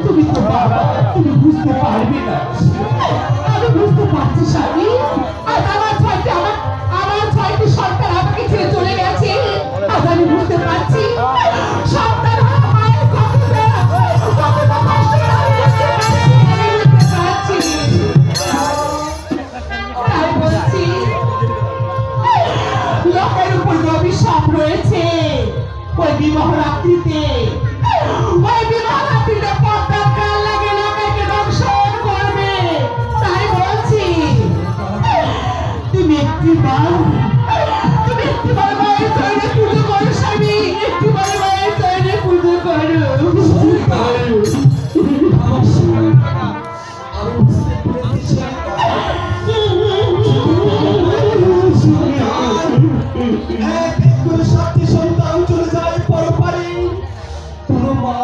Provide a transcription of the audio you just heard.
তুমি তো বাবা, তুমি বুঝতে পারবে না। আমি বুঝতে পারছি স্বামী, আজ আমার ছয়টি সন্তান আমাকে ছেড়ে চলে গেছে। আজ আমি বুঝতে পারছি সন্তান হওয়া মায়ের কতটা কষ্ট আমি বুঝতে পারছি। তাই বলছি লোকের উপর অভিশাপ রয়েছে। ওই বিবাহ রাত্রিতে পর্দার কাল লাগে লোকেকে দংশন করবে। তাই বলছি তুমি একটিবার মায়ের চরণে পুজো করো স্বামী, একটিবার মায়ের চরণে পুজো করো। সন্তান চলে যায় পরপারে, কোনো মা